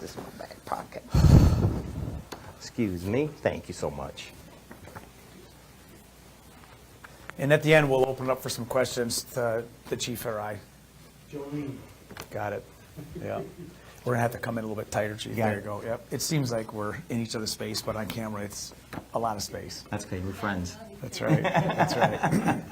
this in my back pocket. Excuse me. Thank you so much. And at the end, we'll open it up for some questions to the chief or I. Jolene. Got it. Yeah. We're going to have to come in a little bit tighter, Chief. There you go. Yep. It seems like we're in each other's space, but on camera, it's a lot of space. That's okay. We're friends. That's right. That's right.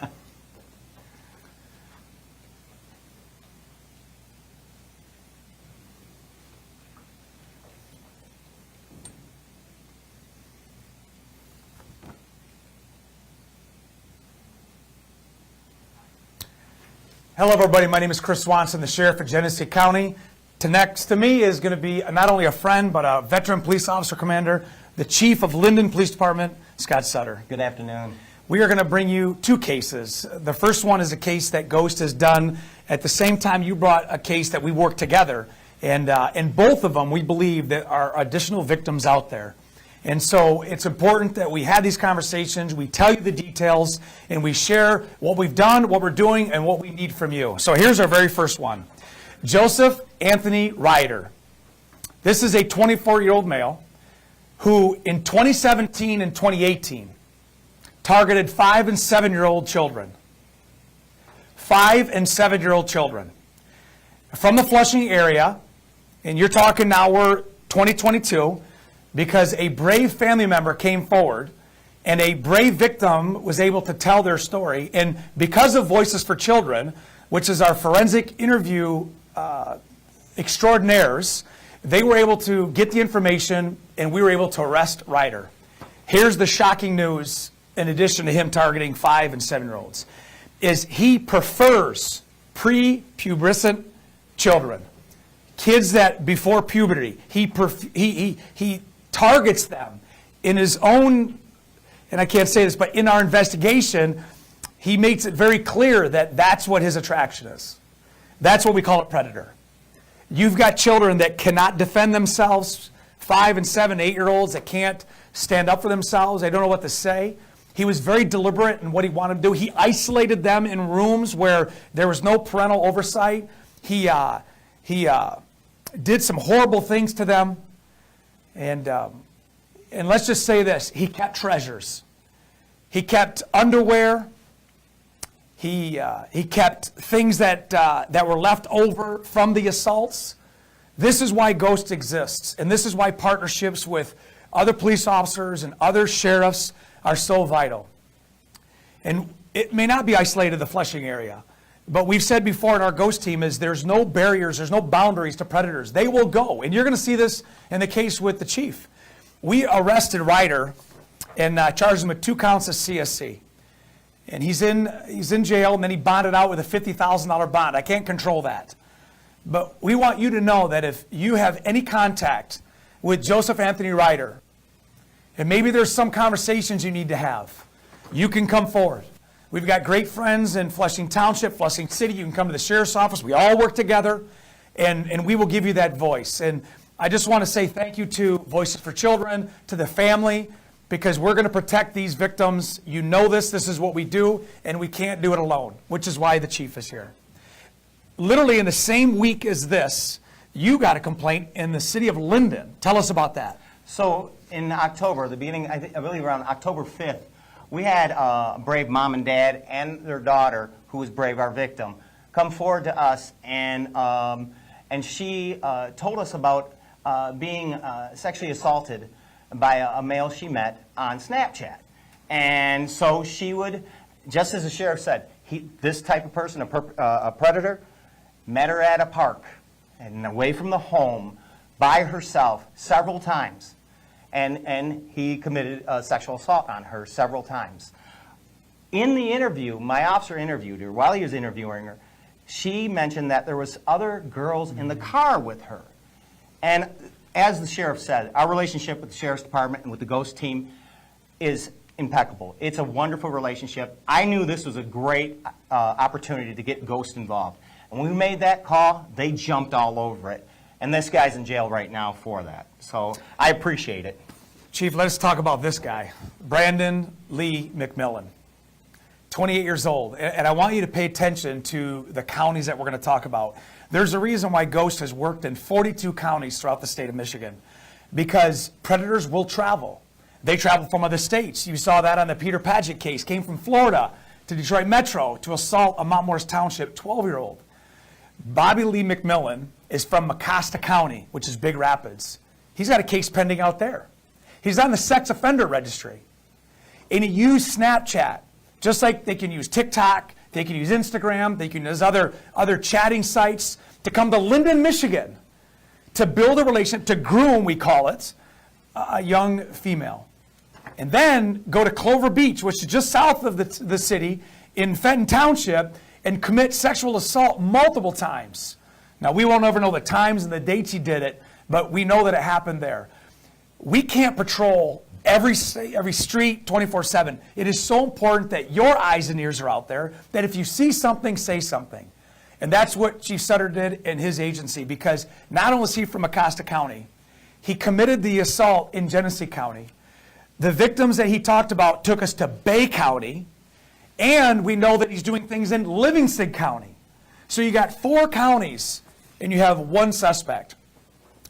Hello, everybody. My name is Chris Swanson, the Sheriff of Genesee County. Next to me is going to be not only a friend, but a veteran police officer commander, the Chief of Linden Police Department, Scott Sutter. Good afternoon. We are going to bring you two cases. The first one is a case that Ghost has done at the same time you brought a case that we worked together. And both of them, we believe, that are additional victims out there. And so it's important that we have these conversations, we tell you the details, and we share what we've done, what we're doing, and what we need from you. So here's our very first one. Joseph Anthony Ryder. This is a 24-year-old male who in 2017 and 2018 targeted 5 and 7-year-old children. 5 and 7-year-old children. From the Flushing area, and you're talking now we're 2022, because a brave family member came forward and a brave victim was able to tell their story. And because of Voices for Children, which is our forensic interview extraordinaires, they were able to get the information and we were able to arrest Ryder. Here's the shocking news, in addition to him targeting 5 and 7-year-olds, is he prefers pre-pubescent children, kids that before puberty. He targets them in his own, and I can't say this, but in our investigation, he makes it very clear that that's what his attraction is. That's what we call a predator. You've got children that cannot defend themselves, 5 and 7, 8-year-olds that can't stand up for themselves. They don't know what to say. He was very deliberate in what he wanted to do. He isolated them in rooms where there was no parental oversight. He did some horrible things to them. And let's just say this, he kept treasures. He kept underwear. He kept things that were left over from the assaults. This is why Ghost exists, and this is why partnerships with other police officers and other sheriffs are so vital. And it may not be isolated to the Flushing area, but we've said before in our Ghost team is there's no barriers, there's no boundaries to predators. They will go, and you're going to see this in the case with the chief. We arrested Ryder and charged him with 2 counts of CSC. And he's in jail, and then he bonded out with a $50,000 bond. I can't control that. But we want you to know that if you have any contact with Joseph Anthony Ryder, and maybe there's some conversations you need to have, you can come forward. We've got great friends in Flushing Township, Flushing City. You can come to the sheriff's office. We all work together, and we will give you that voice. And I just want to say thank you to Voices for Children, to the family, because we're going to protect these victims. You know this is what we do, and we can't do it alone, which is why the chief is here. Literally in the same week as this, you got a complaint in the city of Linden. Tell us about that. So in October, the beginning, I believe around October 5th, we had a brave mom and dad and their daughter, who was brave, our victim, come forward to us, and she told us about being sexually assaulted by a male she met on Snapchat. And so she would, just as the sheriff said, this type of person, a predator, met her at a park and away from the home by herself several times. And he committed sexual assault on her several times. In the interview, my officer interviewed her. While he was interviewing her, she mentioned that there was other girls in the car with her. And as the sheriff said, our relationship with the sheriff's department and with the Ghost team is impeccable. It's a wonderful relationship. I knew this was a great opportunity to get Ghost involved. And when we made that call, they jumped all over it. And this guy's in jail right now for that. So I appreciate it. Chief, let's talk about this guy, Bobby Lee McMillan, 28 years old. And I want you to pay attention to the counties that we're going to talk about. There's a reason why Ghost has worked in 42 counties throughout the state of Michigan, because predators will travel. They travel from other states. You saw that on the Peter Padgett case. Came from Florida to Detroit Metro to assault a Mount Morris Township 12-year-old. Bobby Lee McMillan is from Mecosta County, which is Big Rapids. He's got a case pending out there. He's on the sex offender registry. And he used Snapchat, just like they can use TikTok, they can use Instagram, they can use other chatting sites, to come to Linden, Michigan, to build a relationship, to groom, we call it, a young female. And then go to Clover Beach, which is just south of the city, in Fenton Township, and commit sexual assault multiple times. Now, we won't ever know the times and the dates he did it, but we know that it happened there. We can't patrol every street 24/7. It is so important that your eyes and ears are out there, that if you see something, say something. And that's what Chief Sutter did in his agency, because not only is he from Mecosta County, he committed the assault in Genesee County. The victims that he talked about took us to Bay County, and we know that he's doing things in Livingston County. So you got 4 counties, and you have 1 suspect.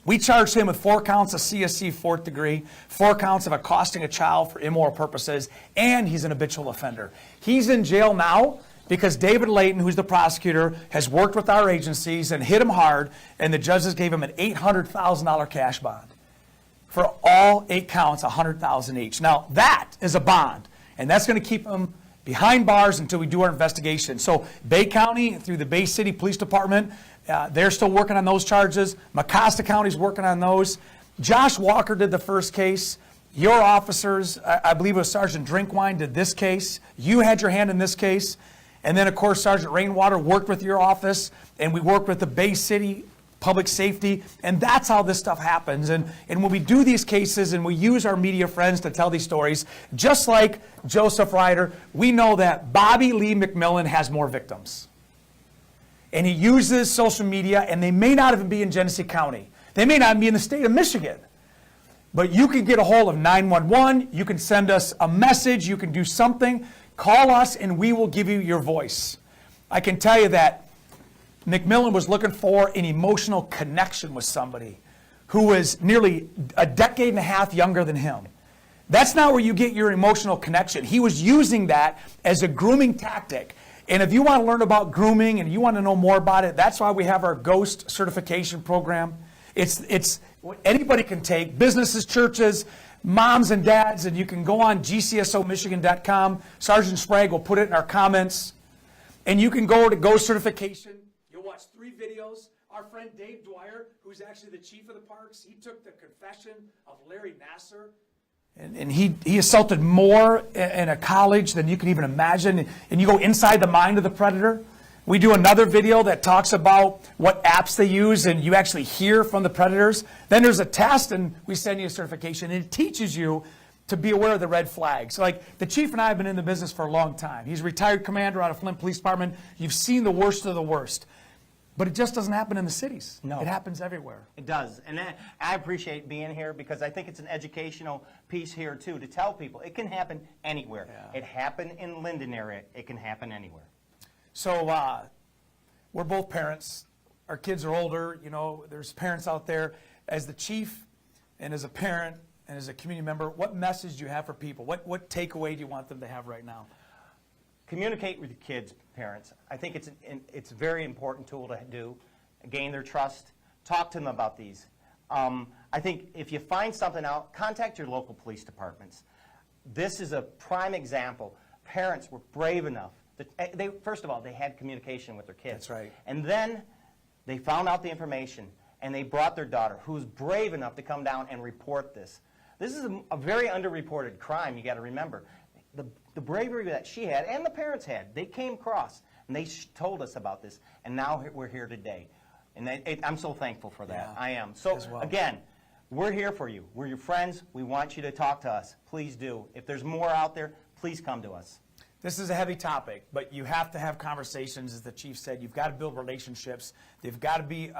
We charged him with 4 counts of CSC 4th degree, 4 counts of accosting a child for immoral purposes, and he's an habitual offender. He's in jail now because David Layton, who's the prosecutor, has worked with our agencies and hit him hard, and the judges gave him an $800,000 cash bond. For all 8 counts, $100,000 each. Now, that is a bond, and that's going to keep him behind bars until we do our investigation. So Bay County, through the Bay City Police Department, they're still working on those charges. Mecosta County's working on those. Josh Walker did the first case. Your officers, I believe it was Sergeant Drinkwine, did this case. You had your hand in this case. And then, of course, Sergeant Rainwater worked with your office, and we worked with the Bay City Public Safety, and that's how this stuff happens. And when we do these cases and we use our media friends to tell these stories, just like Joseph Ryder, we know that Bobby Lee McMillan has more victims. And he uses social media, and they may not even be in Genesee County. They may not be in the state of Michigan. But you can get a hold of 911, you can send us a message, you can do something, call us, and we will give you your voice. I can tell you that McMillan was looking for an emotional connection with somebody who was nearly a decade and a half younger than him. That's not where you get your emotional connection. He was using that as a grooming tactic. And if you want to learn about grooming and you want to know more about it, that's why we have our GHOST certification program. It's anybody can take, businesses, churches, moms and dads, and you can go on gcsomichigan.com. Sergeant Sprague will put it in our comments. And you can go to GHOST certification. You'll watch 3 videos. Our friend Dave Dwyer, who's actually the chief of the parks, he took the confession of Larry Nassar. And he assaulted more in a college than you can even imagine. And you go inside the mind of the predator. We do another video that talks about what apps they use, and you actually hear from the predators. Then there's a test, and we send you a certification. And it teaches you to be aware of the red flags. Like, the chief and I have been in the business for a long time. He's a retired commander out of Flint Police Department. You've seen the worst of the worst. But it just doesn't happen in the cities. No. It happens everywhere. It does. And I appreciate being here because I think it's an educational piece here, too, to tell people it can happen anywhere. Yeah. It happened in Linden area. It can happen anywhere. So we're both parents. Our kids are older. You know, there's parents out there. As the chief and as a parent and as a community member, what message do you have for people? What takeaway do you want them to have right now? Communicate with your kids, parents. I think it's a very important tool to do, gain their trust, talk to them about these. I think if you find something out, contact your local police departments. This is a prime example. Parents were brave enough. First of all, they had communication with their kids. That's right. And then they found out the information, and they brought their daughter, who was brave enough to come down and report this. This is a very underreported crime, you got to remember. The bravery that she had and the parents had, they came across and they told us about this, and now we're here today. And I'm so thankful for that. Yeah, I am. So well. Again, we're here for you. We're your friends. We want you to talk to us. Please do. If there's more out there, please come to us. This is a heavy topic, but you have to have conversations. As the chief said, you've got to build relationships. They've got to be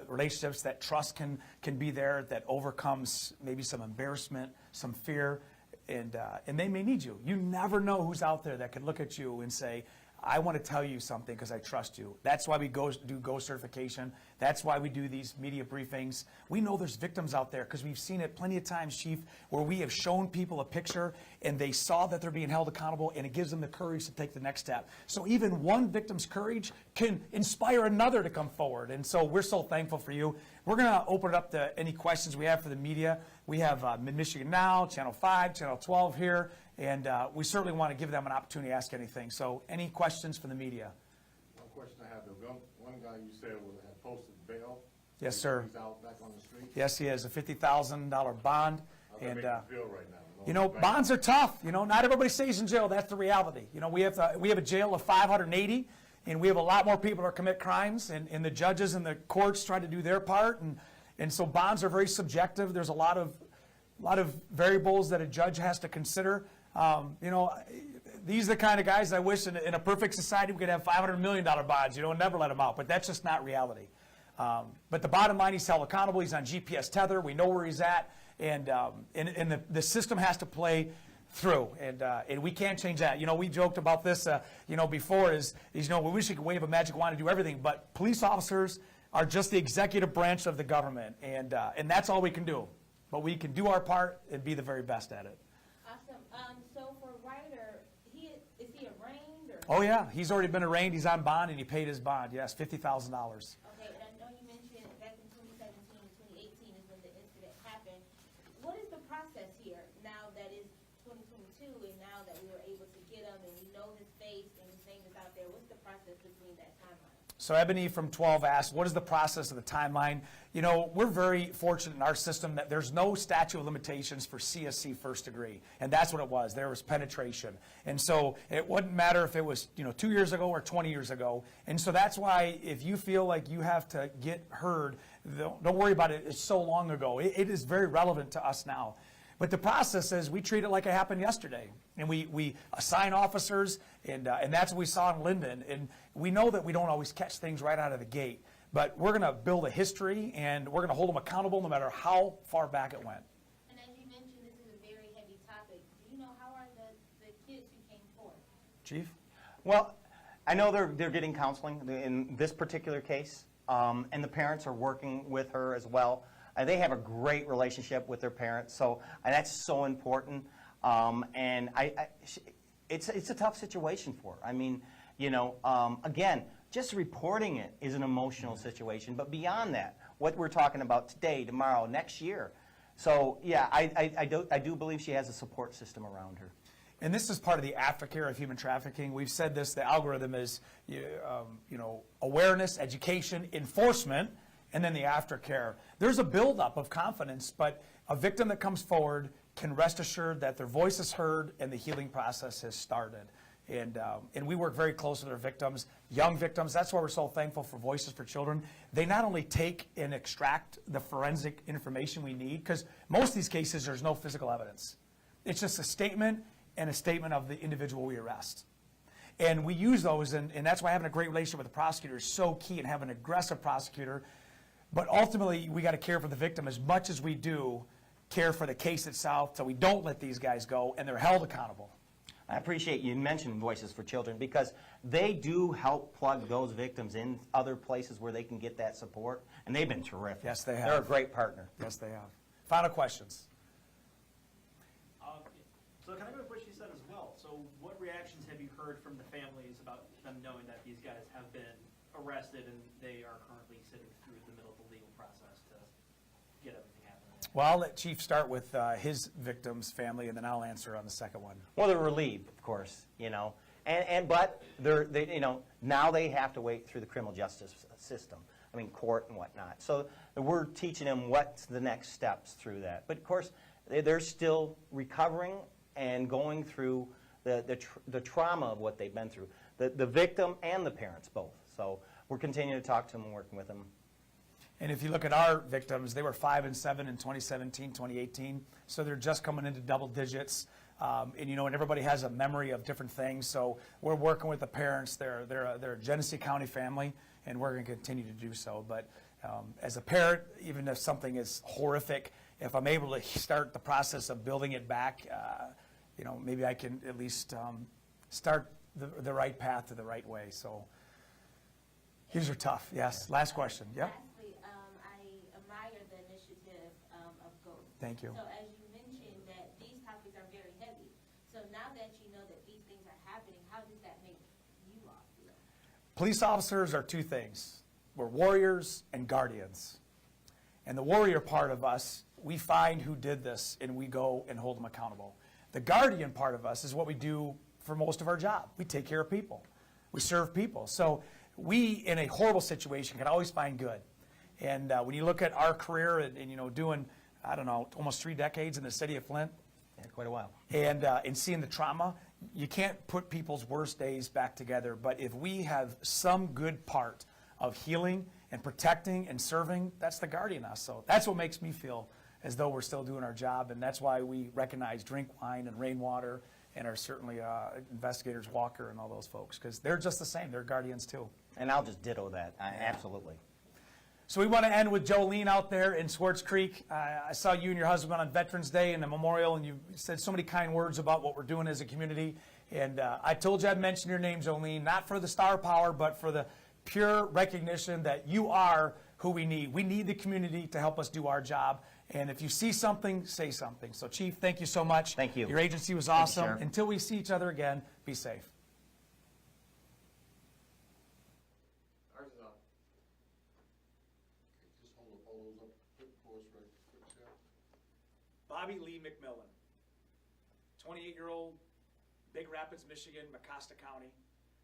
relationships that trust can be there, that overcomes maybe some embarrassment, some fear. And they may need you. You never know who's out there that can look at you and say, I want to tell you something because I trust you. That's why we do ghost certification. That's why we do these media briefings. We know there's victims out there because we've seen it plenty of times, Chief, where we have shown people a picture and they saw that they're being held accountable, and it gives them the courage to take the next step. So even one victim's courage can inspire another to come forward. And so we're so thankful for you. We're going to open it up to any questions we have for the media. We have Mid-Michigan Now, Channel 5, Channel 12 here, and we certainly want to give them an opportunity to ask anything. So any questions from the media? One question I have, the one guy you said had posted bail. Yes, sir. He's out back on the street. Yes, he has a $50,000 bond. How's that And make you feel right now? you know, bonds are tough. You know, not everybody stays in jail. That's the reality. You know, we have a jail of 580, and we have a lot more people that commit crimes, and the judges and the courts try to do their part, and so bonds are very subjective. There's a lot of variables that a judge has to consider. You know, these are the kind of guys I wish in a perfect society we could have $500 million bonds, you know, and never let them out. But that's just not reality. But the bottom line, he's held accountable. He's on GPS tether. We know where he's at. And the system has to play through. And we can't change that. You know, we joked about this, you know, before is, you know, we wish we could wave a magic wand to do everything. But police officers are just the executive branch of the government. And that's all we can do. But we can do our part and be the very best at it. Awesome. So for Ryder, is he arraigned? Or? Oh, yeah. He's already been arraigned. He's on bond, and he paid his bond. Yes, $50,000. Okay, and I know you mentioned back in 2017 and 2018 is when the incident happened. What is the process here now that is 2022 and now that we were able to get him and we know his face and his name is out there? What's the process between that timeline? So Ebony from 12 asked, what is the process of the timeline? You know, we're very fortunate in our system that there's no statute of limitations for CSC first degree. And that's what it was. There was penetration. And so it wouldn't matter if it was, you know, 2 years ago or 20 years ago. And so that's why if you feel like you have to get heard, don't worry about it. It's so long ago. It is very relevant to us now. But the process is we treat it like it happened yesterday. And we assign officers, and that's what we saw in Linden. And we know that we don't always catch things right out of the gate. But we're going to build a history, and we're going to hold them accountable no matter how far back it went. And as you mentioned, this is a very heavy topic. Do you know how are the kids who came forward? Chief? Well, I know they're getting counseling in this particular case, and the parents are working with her as well. They have a great relationship with their parents, so that's so important. And it's a tough situation for her. I mean, you know, again, just reporting it is an emotional situation. But beyond that, what we're talking about today, tomorrow, next year. So yeah, I do believe she has a support system around her. And this is part of the aftercare of human trafficking. We've said this, the algorithm is, you know, awareness, education, enforcement, and then the aftercare. There's a buildup of confidence, but a victim that comes forward can rest assured that their voice is heard and the healing process has started. And we work very close with our victims, young victims. That's why we're so thankful for Voices for Children. They not only take and extract the forensic information we need, because most of these cases there's no physical evidence. It's just a statement and a statement of the individual we arrest. And we use those, and that's why having a great relationship with the prosecutor is so key, and having an aggressive prosecutor. But ultimately, we got to care for the victim as much as we do care for the case itself, so we don't let these guys go, and they're held accountable. I appreciate you mentioning Voices for Children because they do help plug those victims in other places where they can get that support, and they've been terrific. Yes, they have. They're a great partner. Yes, they have. Final questions. So kind of what she said as well. So what reactions have you heard from the families about them knowing that these guys have been arrested and they are currently sitting through the middle of the legal process to get everything happening? Well, I'll let Chief start with his victim's family, and then I'll answer on the second one. Well, they're relieved, of course, you know, but they you know, now they have to wait through the criminal justice system. I mean, court and whatnot. So we're teaching them what's the next steps through that. But of course, they're still recovering and going through the trauma of what they've been through, the victim and the parents both. So we're continuing to talk to them and working with them. And if you look at our victims, they were 5 and 7 in 2017, 2018. So they're just coming into double digits. And you know, and everybody has a memory of different things. So we're working with the parents. They're a Genesee County family, and we're going to continue to do so. But as a parent, even if something is horrific, if I'm able to start the process of building it back, you know, maybe I can at least start the right path to the right way. So these are tough. Yes. Last question. Yep. Lastly, I admire the initiative of GOAT. Thank you. So as you mentioned that these topics are very heavy. So now that you know that these things are happening, how does that make you all feel? Police officers are two things. We're warriors and guardians. And the warrior part of us, we find who did this and we go and hold them accountable. The guardian part of us is what we do for most of our job. We take care of people. We serve people. So we, in a horrible situation, can always find good. And when you look at our career and you know, doing, I don't know, almost 3 decades in the city of Flint, Yeah, quite a while. and seeing the trauma, you can't put people's worst days back together. But if we have some good part of healing and protecting and serving, that's the guardian us. So that's what makes me feel as though we're still doing our job. And that's why we recognize Drink Wine and Rainwater and are certainly investigators Walker and all those folks, because they're just the same. They're guardians too. And I'll just ditto that. Absolutely. So we want to end with Jolene out there in Swartz Creek. I saw you and your husband on Veterans Day in the memorial, and you said so many kind words about what we're doing as a community. And I told you I'd mention your name, Jolene, not for the star power, but for the pure recognition that you are who we need. We need the community to help us do our job. And if you see something, say something. So, Chief, thank you so much. Thank you. Your agency was Thank you, awesome. Sheriff. Until we see each other again, be safe. Ours is up. Okay, just hold the photos up quick for us, right quick, Sheriff. Bobby Lee McMillan, 28-year-old, Big Rapids, Michigan, Mecosta County.